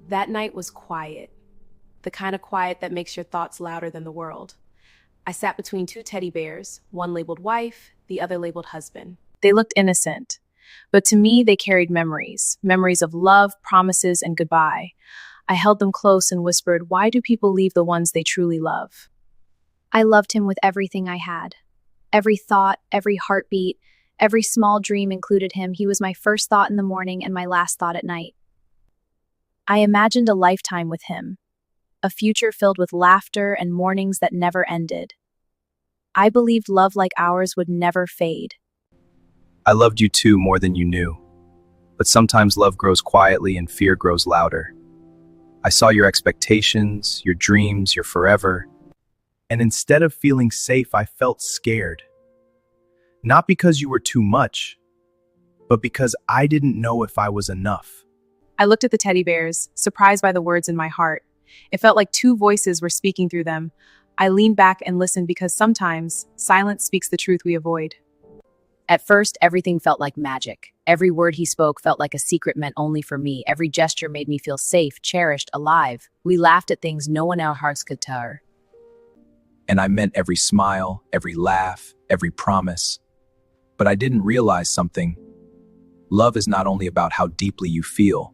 That night was quiet, the kind of quiet that makes your thoughts louder than the world. I sat between two teddy bears, one labeled wife, the other labeled husband. They looked innocent, but to me, they carried memories, memories of love, promises, and goodbye. I held them close and whispered, "Why do people leave the ones they truly love?" I loved him with everything I had. Every thought, every heartbeat, every small dream included him. He was my first thought in the morning and my last thought at night. I imagined a lifetime with him, a future filled with laughter and mornings that never ended. I believed love like ours would never fade. I loved you too more than you knew. But sometimes love grows quietly and fear grows louder. I saw your expectations, your dreams, your forever. And instead of feeling safe, I felt scared. Not because you were too much, but because I didn't know if I was enough. I looked at the teddy bears, surprised by the words in my heart. It felt like two voices were speaking through them. I leaned back and listened because sometimes silence speaks the truth we avoid. At first, everything felt like magic. Every word he spoke felt like a secret meant only for me. Every gesture made me feel safe, cherished, alive. We laughed at things no one in our hearts could tell. And I meant every smile, every laugh, every promise. But I didn't realize something. Love is not only about how deeply you feel,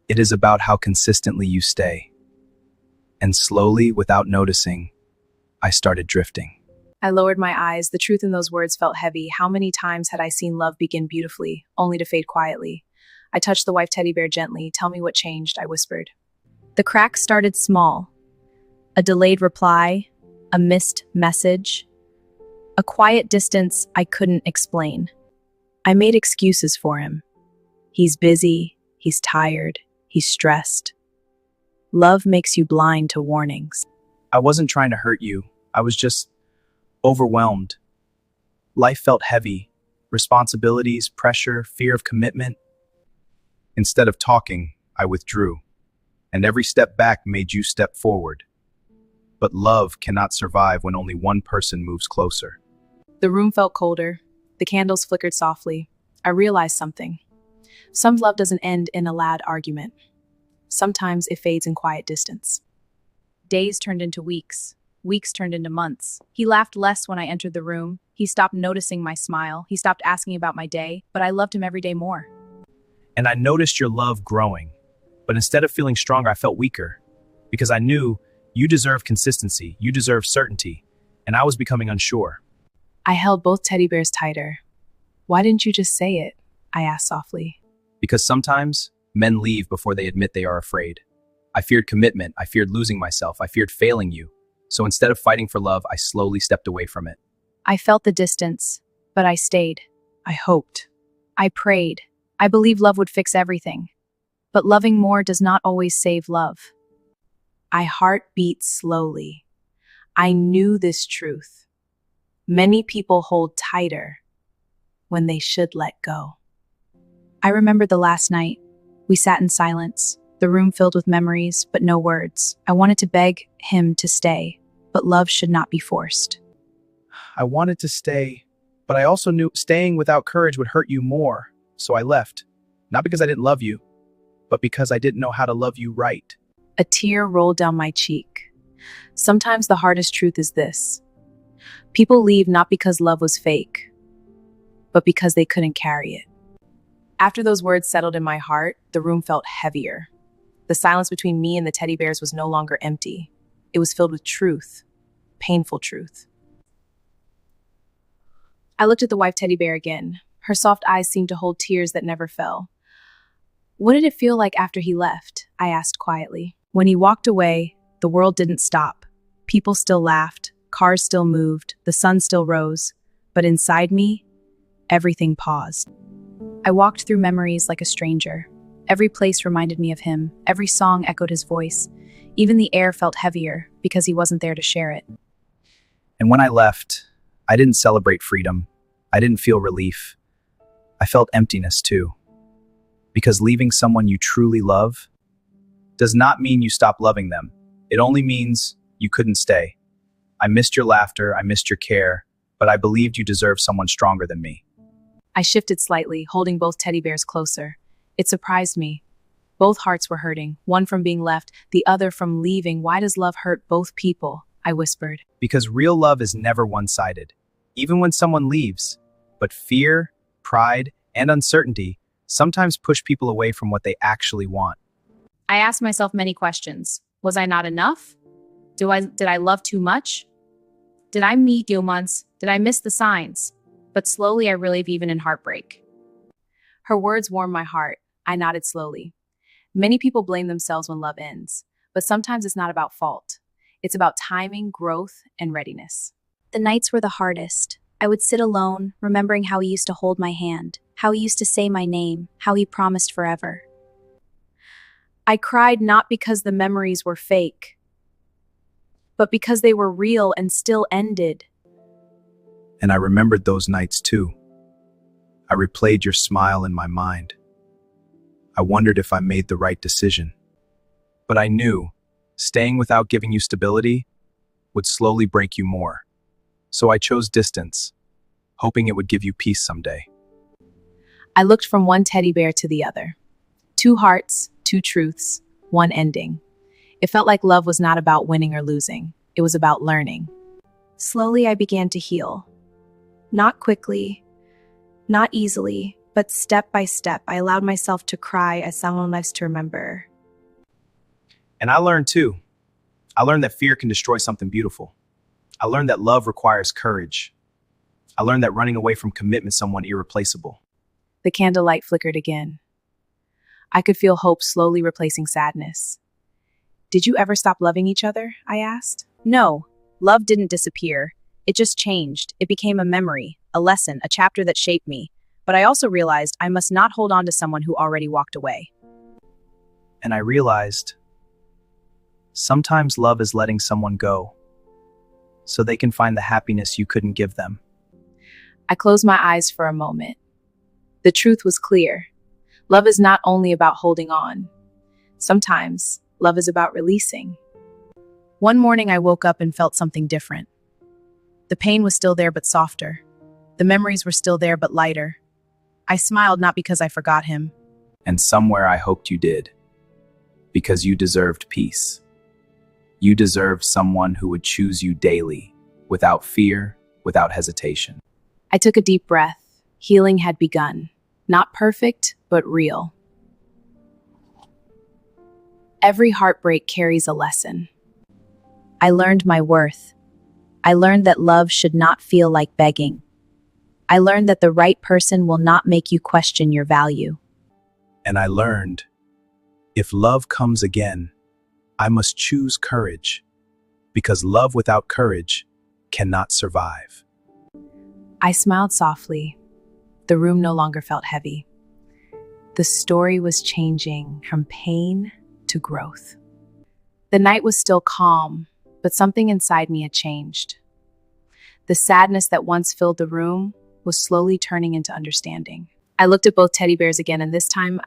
it is about how consistently you stay. And slowly, without noticing, I started drifting. I lowered my eyes. The truth in those words felt heavy. How many times had I seen love begin beautifully, only to fade quietly? I touched the wife teddy bear gently. "Tell me what changed," I whispered. The crack started small. A delayed reply, a missed message, a quiet distance I couldn't explain. I made excuses for him. He's busy, he's tired, he's stressed. Love makes you blind to warnings. I wasn't trying to hurt you. I was just overwhelmed. Life felt heavy. Responsibilities, pressure, fear of commitment. Instead of talking, I withdrew. And every step back made you step forward. But love cannot survive when only one person moves closer. The room felt colder. The candles flickered softly. I realized something. Some love doesn't end in a loud argument. Sometimes it fades in quiet distance. Days turned into weeks. Weeks turned into months. He laughed less when I entered the room. He stopped noticing my smile. He stopped asking about my day, but I loved him every day more. And I noticed your love growing. But instead of feeling stronger, I felt weaker. Because I knew you deserve consistency, you deserve certainty, and I was becoming unsure. I held both teddy bears tighter. "Why didn't you just say it?" I asked softly. Because sometimes men leave before they admit they are afraid. I feared commitment, I feared losing myself, I feared failing you. So instead of fighting for love, I slowly stepped away from it. I felt the distance, but I stayed. I hoped. I prayed. I believed love would fix everything. But loving more does not always save love. My heart beat slowly. I knew this truth. Many people hold tighter when they should let go. I remember the last night. We sat in silence, the room filled with memories, but no words. I wanted to beg him to stay, but love should not be forced. I wanted to stay, but I also knew staying without courage would hurt you more. So I left. Not because I didn't love you, but because I didn't know how to love you right. A tear rolled down my cheek. Sometimes the hardest truth is this. People leave not because love was fake, but because they couldn't carry it. After those words settled in my heart, the room felt heavier. The silence between me and the teddy bears was no longer empty. It was filled with truth, painful truth. I looked at the wife teddy bear again. Her soft eyes seemed to hold tears that never fell. "What did it feel like after he left?" I asked quietly. "When he walked away, the world didn't stop. People still laughed, cars still moved, the sun still rose. But inside me, everything paused." I walked through memories like a stranger. Every place reminded me of him. Every song echoed his voice. Even the air felt heavier because he wasn't there to share it. And when I left, I didn't celebrate freedom. I didn't feel relief. I felt emptiness too. Because leaving someone you truly love does not mean you stop loving them. It only means you couldn't stay. I missed your laughter, I missed your care, but I believed you deserved someone stronger than me. I shifted slightly, holding both teddy bears closer. It surprised me. Both hearts were hurting, one from being left, the other from leaving. Why does love hurt both people? I whispered. Because real love is never one-sided, even when someone leaves. But fear, pride, and uncertainty sometimes push people away from what they actually want. I asked myself many questions. Was I not enough? Did I love too much? Did I meet humans? Did I miss the signs? But slowly I relieved even in heartbreak. Her words warmed my heart. I nodded slowly. Many people blame themselves when love ends, but sometimes it's not about fault. It's about timing, growth, and readiness. The nights were the hardest. I would sit alone, remembering how he used to hold my hand, how he used to say my name, how he promised forever. I cried not because the memories were fake, but because they were real and still ended. And I remembered those nights too. I replayed your smile in my mind. I wondered if I made the right decision. But I knew staying without giving you stability would slowly break you more. So I chose distance, hoping it would give you peace someday. I looked from one teddy bear to the other. 2 hearts, 2 truths, 1 ending. It felt like love was not about winning or losing. It was about learning. Slowly I began to heal. Not quickly, not easily, but step by step, I allowed myself to cry as someone lives to remember. And I learned too. I learned that fear can destroy something beautiful. I learned that love requires courage. I learned that running away from commitment is someone irreplaceable. The candlelight flickered again. I could feel hope slowly replacing sadness. Did you ever stop loving each other? I asked. No, love didn't disappear. It just changed. It became a memory, a lesson, a chapter that shaped me. But I also realized I must not hold on to someone who already walked away. And I realized sometimes love is letting someone go so they can find the happiness you couldn't give them. I closed my eyes for a moment. The truth was clear. Love is not only about holding on. Sometimes love is about releasing. One morning I woke up and felt something different. The pain was still there but softer. The memories were still there but lighter. I smiled not because I forgot him. And somewhere I hoped you did. Because you deserved peace. You deserved someone who would choose you daily, without fear, without hesitation. I took a deep breath. Healing had begun. Not perfect, but real. Every heartbreak carries a lesson. I learned my worth. I learned that love should not feel like begging. I learned that the right person will not make you question your value. And I learned, if love comes again, I must choose courage, because love without courage cannot survive. I smiled softly. The room no longer felt heavy. The story was changing from pain to growth. The night was still calm, but something inside me had changed. The sadness that once filled the room was slowly turning into understanding. I looked at both teddy bears again, and this time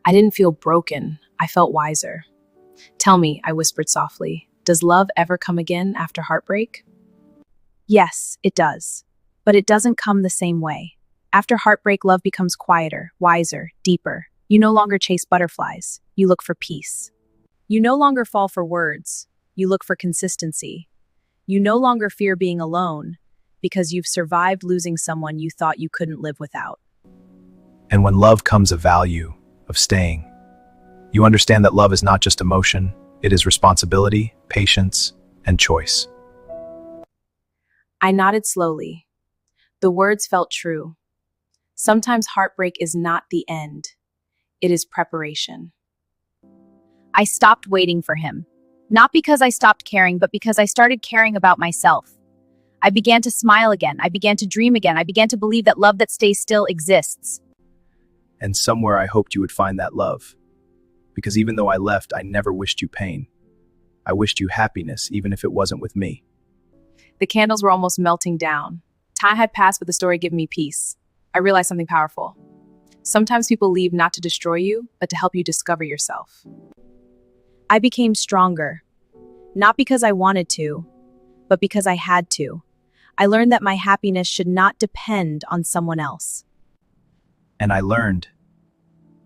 I didn't feel broken. I felt wiser. Tell me, I whispered softly, does love ever come again after heartbreak? Yes, it does. But it doesn't come the same way. After heartbreak, love becomes quieter, wiser, deeper. You no longer chase butterflies. You look for peace. You no longer fall for words. You look for consistency. You no longer fear being alone because you've survived losing someone you thought you couldn't live without. And when love comes a value of staying, you understand that love is not just emotion, it is responsibility, patience, and choice. I nodded slowly. The words felt true. Sometimes heartbreak is not the end. It is preparation. I stopped waiting for him. Not because I stopped caring, but because I started caring about myself. I began to smile again. I began to dream again. I began to believe that love that stays still exists. And somewhere I hoped you would find that love. Because even though I left, I never wished you pain. I wished you happiness, even if it wasn't with me. The candles were almost melting down. Time had passed, but the story gave me peace. I realized something powerful. Sometimes people leave not to destroy you, but to help you discover yourself. I became stronger. Not because I wanted to, but because I had to. I learned that my happiness should not depend on someone else. And I learned,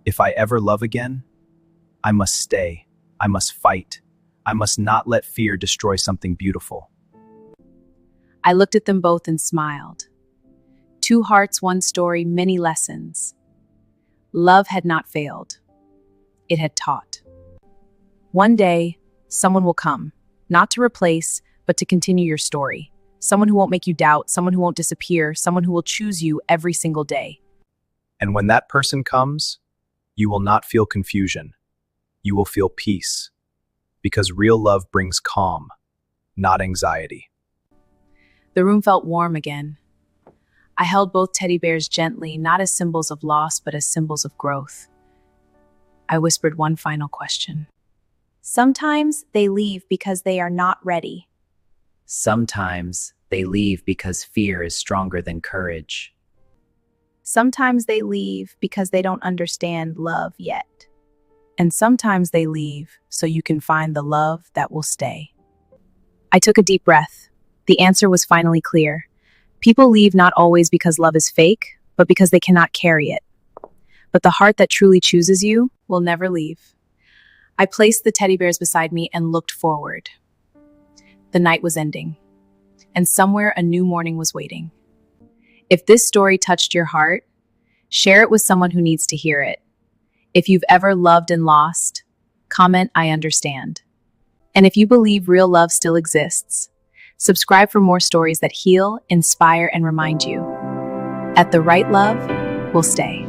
if I ever love again, I must stay. I must fight. I must not let fear destroy something beautiful. I looked at them both and smiled. Two hearts, one story, many lessons. Love had not failed. It had taught. One day, someone will come, not to replace, but to continue your story. Someone who won't make you doubt, someone who won't disappear, someone who will choose you every single day. And when that person comes, you will not feel confusion. You will feel peace. Because real love brings calm, not anxiety. The room felt warm again. I held both teddy bears gently, not as symbols of loss, but as symbols of growth. I whispered one final question. Sometimes they leave because they are not ready. Sometimes they leave because fear is stronger than courage. Sometimes they leave because they don't understand love yet. And sometimes they leave so you can find the love that will stay. I took a deep breath. The answer was finally clear. People leave not always because love is fake, but because they cannot carry it. But the heart that truly chooses you will never leave. I placed the teddy bears beside me and looked forward. The night was ending, and somewhere a new morning was waiting. If this story touched your heart, share it with someone who needs to hear it. If you've ever loved and lost, comment "I understand." And if you believe real love still exists, subscribe for more stories that heal, inspire, and remind you. At the right love will stay.